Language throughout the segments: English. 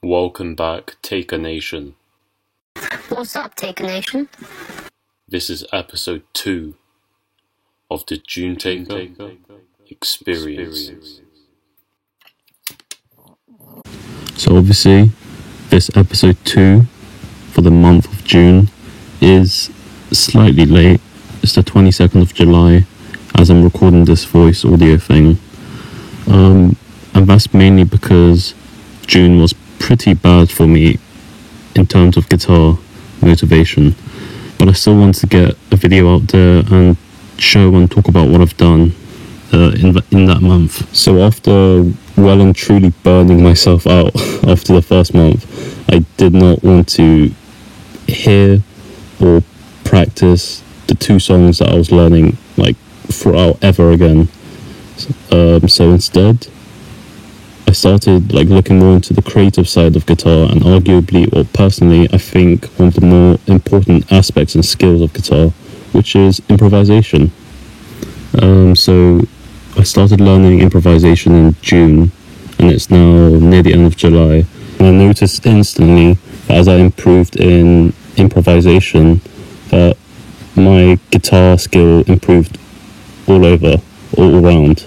Welcome back, Taker Nation. What's up, Taker Nation? This is episode 2 of the June Taker Experience. So obviously, this episode 2 for the month of June is slightly late. It's the 22nd of July as I'm recording this voice audio thing. And that's mainly because June was pretty bad for me in terms of guitar motivation. But I still want to get a video out there and show and talk about what I've done in that month. So after well and truly burning myself out after the first month, I did not want to hear or practice the 2 songs that I was learning like throughout ever again. So instead, I started like looking more into the creative side of guitar, and arguably, or personally, I think one of the more important aspects and skills of guitar, which is improvisation. So I started learning improvisation in June, and it's now near the end of July. And I noticed instantly that as I improved in improvisation, that my guitar skill improved all around.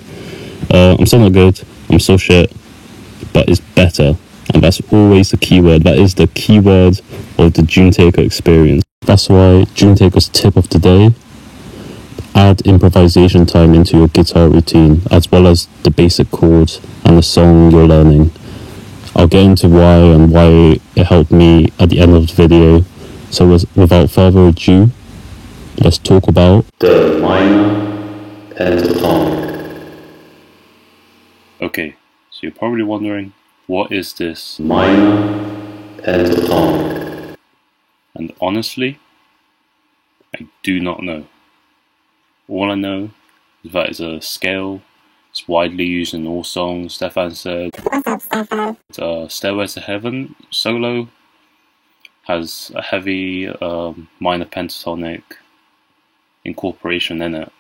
I'm still not good, I'm still shit, but it's better, and that's always the key word. That is the key word of the June Taker experience. That's why June Taker's tip of the day: add improvisation time into your guitar routine, as well as the basic chords and the song you're learning. I'll get into why it helped me at the end of the video. So without further ado, let's talk about the minor pentatonic. Okay, so you're probably wondering, what is this minor pentatonic? And honestly, I do not know. All I know is that it's a scale. It's widely used in all songs. Stefan said, Stairway to Heaven solo has a heavy minor pentatonic incorporation in it.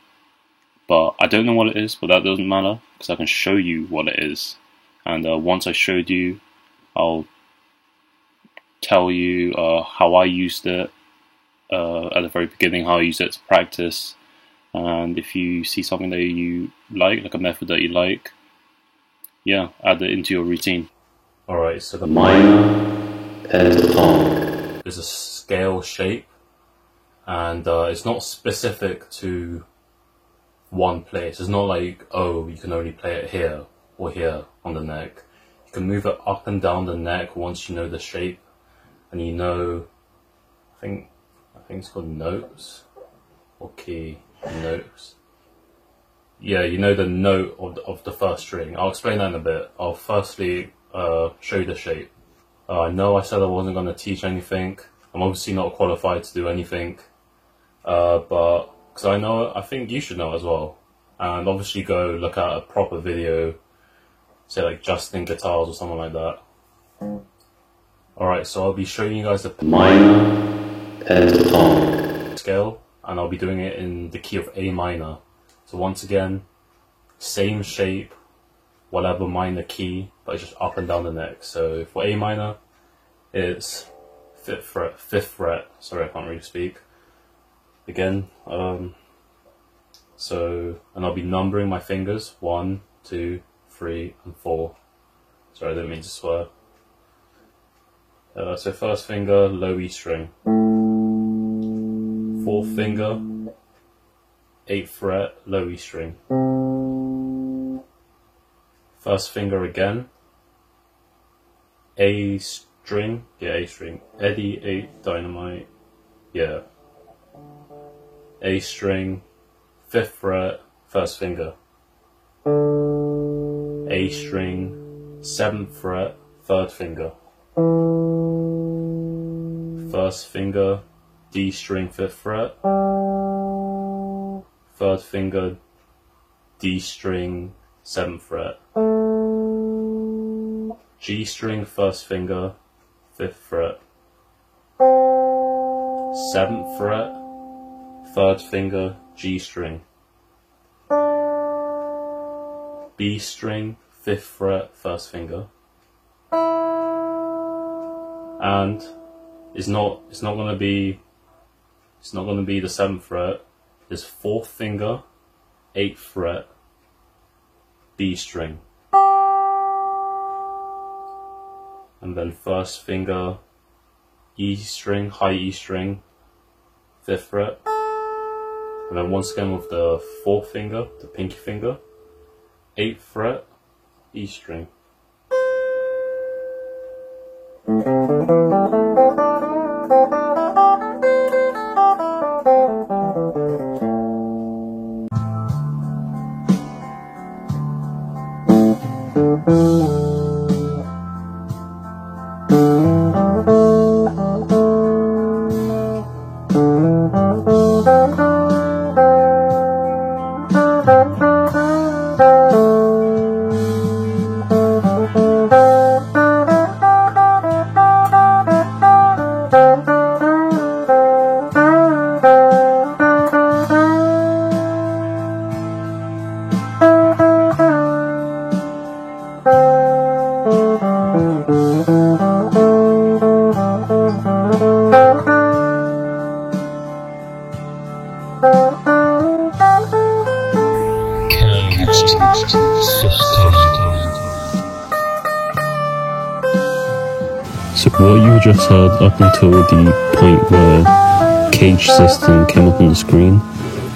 But I don't know what it is, but that doesn't matter, because I can show you what it is. And once I showed you, I'll tell you how I used it at the very beginning, how I used it to practice. And if you see something that you like a method that you like, yeah, add it into your routine. Alright, so the minor pentatonic is a scale shape, and it's not specific to one place. It's not like, oh, you can only play it here or here on the neck. You can move it up and down the neck once you know the shape, and you know, I think it's called notes or key. Notes. Yeah, you know the note of the first string. I'll explain that in a bit. I'll firstly show you the shape. I know I said I wasn't going to teach anything. I'm obviously not qualified to do anything, but because I think you should know as well. And obviously go look at a proper video, say like Justin Guitars or something like that. Alright, so I'll be showing you guys the minor pentatonic scale, and I'll be doing it in the key of A minor. So once again, same shape, whatever minor key, but it's just up and down the neck. So for A minor, it's 5th fret. Sorry, I can't really speak. Again, and I'll be numbering my fingers, 1, 2, 3, and 4. Sorry, I didn't mean to swear. So first finger, low E string. 4th finger, 8th fret, low E string. First finger again, A string, Eddie 8 dynamite, yeah. A string, 5th fret, first finger. A string, 7th fret, 3rd finger. First finger, D string, 5th fret. 3rd finger, D string, 7th fret. G string, 1st finger, 5th fret. 7th fret, 3rd finger, G string. B string, 5th fret, 1st finger. and it's not gonna be the 7th fret. It's 4th finger, 8th fret, B string, and then 1st finger, E string, high E string, 5th fret, and then once again with the 4th finger, the pinky finger, 8th fret, E string. So what you just heard up until the point where Cage System came up on the screen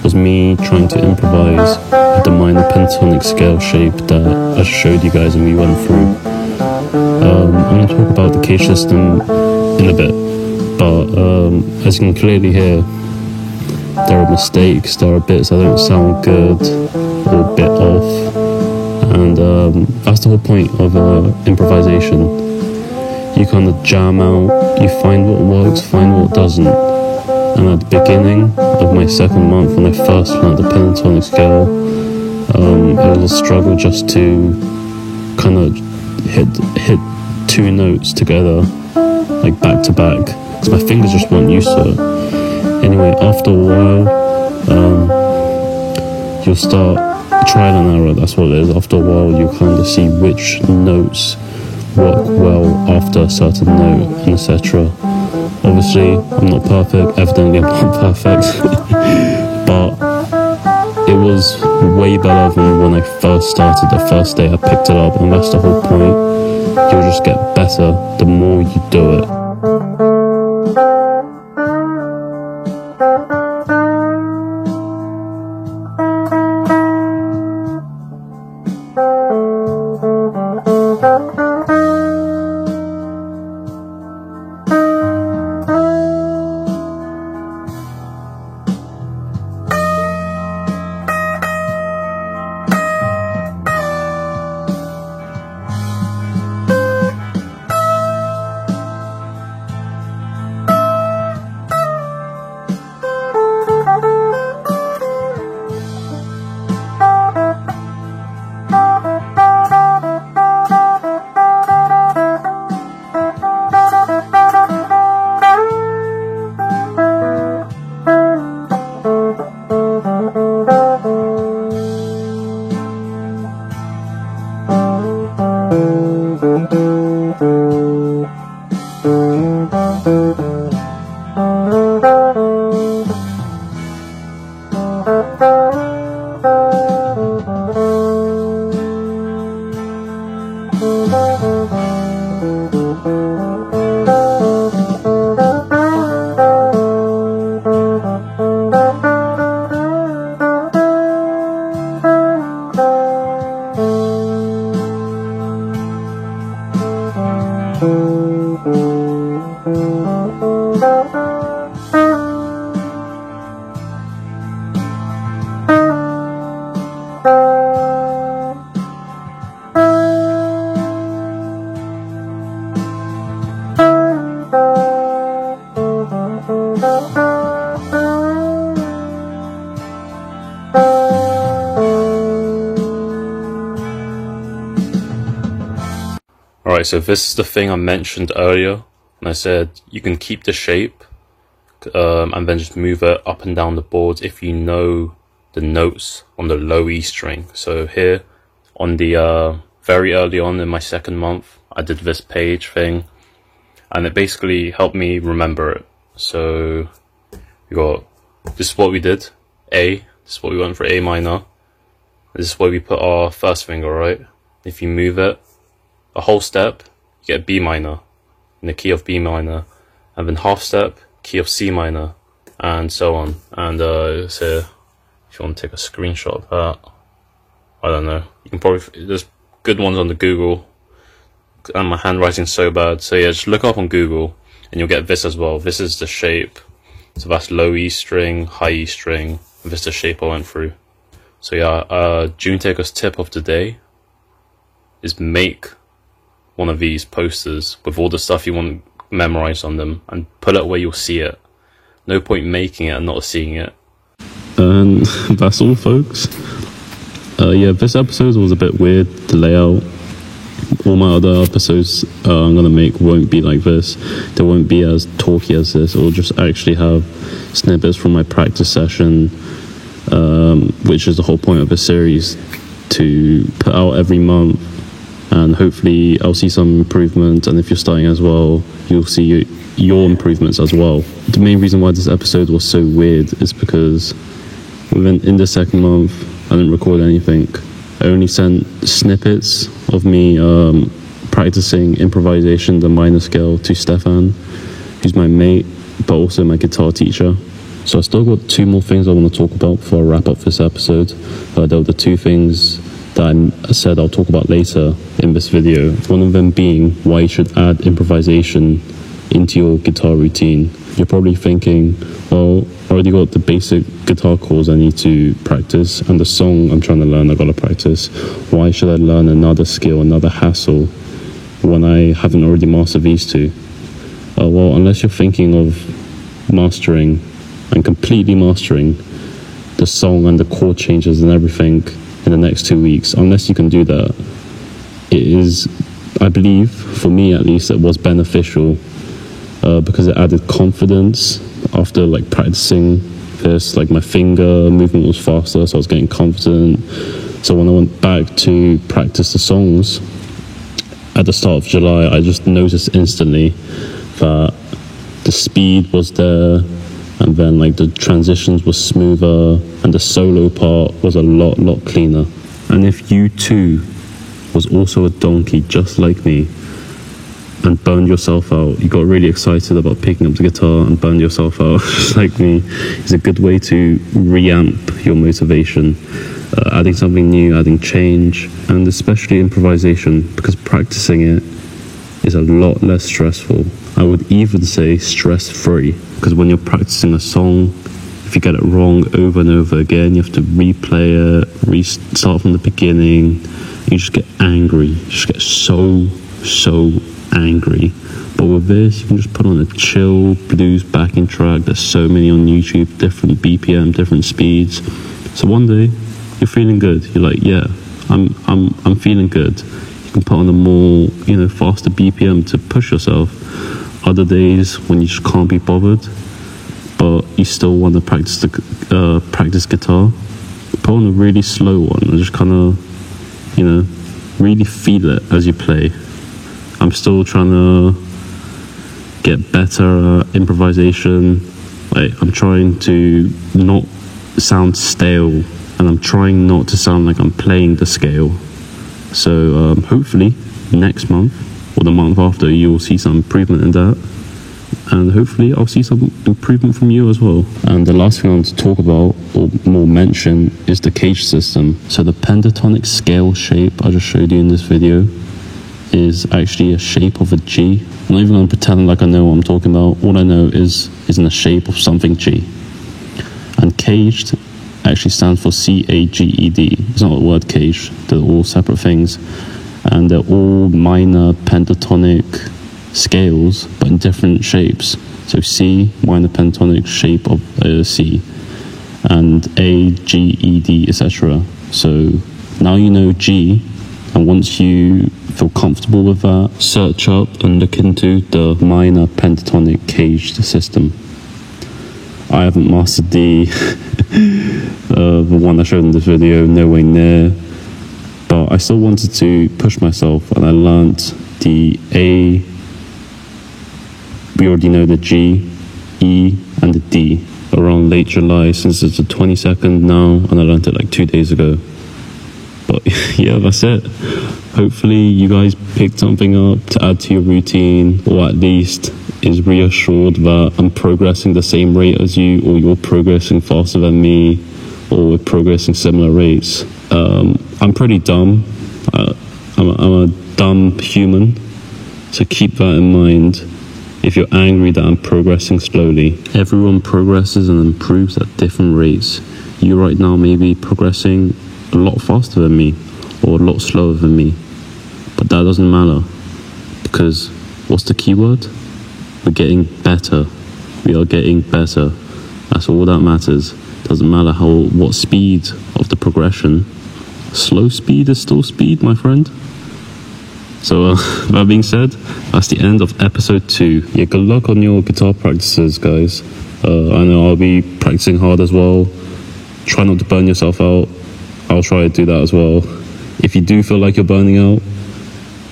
was me trying to improvise the minor pentatonic scale shape that I showed you guys and we went through. I'm going to talk about the Cage System in a bit, but as you can clearly hear, there are mistakes, there are bits that don't sound good or a bit off, and that's the whole point of improvisation. You kind of jam out, you find what works, find what doesn't. And at the beginning of my 2nd month, when I first learned the pentatonic scale, it was a struggle just to kind of hit 2 notes together, like back to back, because my fingers just weren't used to it. Anyway, after a while, you'll start trial and error, that's what it is. After a while, you kind of see which notes work well after a certain note, and etc. Obviously, I'm not perfect, evidently I'm not perfect, but it was way better than when I first started. The first day I picked it up, and that's the whole point. You'll just get better the more you do it. Alright, so this is the thing I mentioned earlier, and I said you can keep the shape and then just move it up and down the board if you know the notes on the low E string. So here, on the very early on in my 2nd month, I did this page thing, and it basically helped me remember it. So we got, this is what we did, A, this is what we went for A minor, this is where we put our first finger, right? If you move it a whole step, you get B minor, in the key of B minor, and then half step, key of C minor, and so on. And so if you want to take a screenshot of that, I don't know, you can probably, there's good ones on the Google, and my handwriting's so bad, so yeah, just look up on Google and you'll get this as well. This is the shape, so that's low E string, high E string, and this is the shape I went through. So yeah, June Taker's tip of the day is make one of these posters with all the stuff you want memorized on them and put it where you'll see it. No point making it and not seeing it. And that's all, folks. Yeah, this episode was a bit weird, the layout. All my other episodes I'm gonna make won't be like this. They won't be as talky as this. It'll just actually have snippets from my practice session, which is the whole point of the series, to put out every month. And hopefully I'll see some improvement, and if you're starting as well, you'll see your improvements as well. The main reason why this episode was so weird is because in the second month I didn't record anything. I only sent snippets of me practicing improvisation, the minor scale, to Stefan, who's my mate but also my guitar teacher. So I still got 2 more things I want to talk about before I wrap up this episode. There were the 2 things that I said I'll talk about later in this video. One of them being why you should add improvisation into your guitar routine. You're probably thinking, well, I already got the basic guitar chords I need to practice, and the song I'm trying to learn I gotta practice. Why should I learn another skill, another hassle, when I haven't already mastered these 2? Well, unless you're thinking of mastering and completely mastering the song and the chord changes and everything in the next 2 weeks, unless you can do that, it is, I believe, for me at least, it was beneficial because it added confidence. After like practicing this, like my finger movement was faster, so I was getting confident. So when I went back to practice the songs at the start of July, I just noticed instantly that the speed was there, and then like the transitions were smoother, and the solo part was a lot cleaner. And if you too was also a donkey just like me and burned yourself out, you got really excited about picking up the guitar and burned yourself out just like me, it's a good way to reamp your motivation. Adding something new, adding change, and especially improvisation, because practicing it is a lot less stressful. I would even say stress-free, because when you're practicing a song, if you get it wrong over and over again, you have to replay it, restart from the beginning. You just get angry. You just get so angry. But with this, you can just put on a chill blues backing track. There's so many on YouTube, different BPM, different speeds. So one day you're feeling good. You're like, yeah, I'm feeling good. You can put on a more, faster BPM to push yourself. Other days when you just can't be bothered, but you still want to practice guitar, put on a really slow one and just kind of, really feel it as you play. I'm still trying to get better at improvisation. Like, I'm trying to not sound stale, and I'm trying not to sound like I'm playing the scale. So hopefully next month or the month after, you will see some improvement in that, and hopefully I'll see some improvement from you as well. And the last thing I want to talk about, or more mention, is the cage system. So the pentatonic scale shape I just showed you in this video is actually a shape of a G. I'm not even going to pretend like I know what I'm talking about. All I know is in the shape of something G. And caged actually stands for C-A-G-E-D. It's not the word cage. They're all separate things. And they're all minor pentatonic scales, but in different shapes. So C, minor pentatonic shape of C, and A, G, E, D, etc. So now you know G, and once you feel comfortable with that, search up and look into the minor pentatonic caged system. I haven't mastered the one I showed in this video, nowhere near, but I still wanted to push myself, and I learnt the A, we already know the G, E, and the D around late July, since it's the 22nd now, and I learned it like 2 days ago. But yeah, that's it. Hopefully you guys picked something up to add to your routine, or at least is reassured that I'm progressing the same rate as you, or you're progressing faster than me, or we're progressing similar rates. I'm pretty dumb. I'm a dumb human, so keep that in mind. If you're angry that I'm progressing slowly, everyone progresses and improves at different rates. You right now may be progressing a lot faster than me, or a lot slower than me, but that doesn't matter, because what's the key word? We're getting better. We are getting better. That's all that matters. Doesn't matter what speed of the progression. Slow speed is still speed, my friend. So that being said, that's the end of episode 2. Yeah, good luck on your guitar practices, guys. I know I'll be practicing hard as well. Try not to burn yourself out. I'll try to do that as well. If you do feel like you're burning out,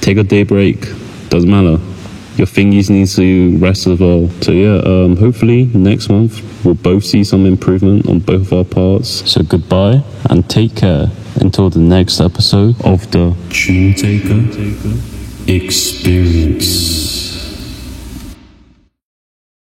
take a day break. Doesn't matter. Your fingies need to rest as well. So yeah, hopefully next month we'll both see some improvement on both of our parts. So goodbye and take care until the next episode of the Tune Taker Experience.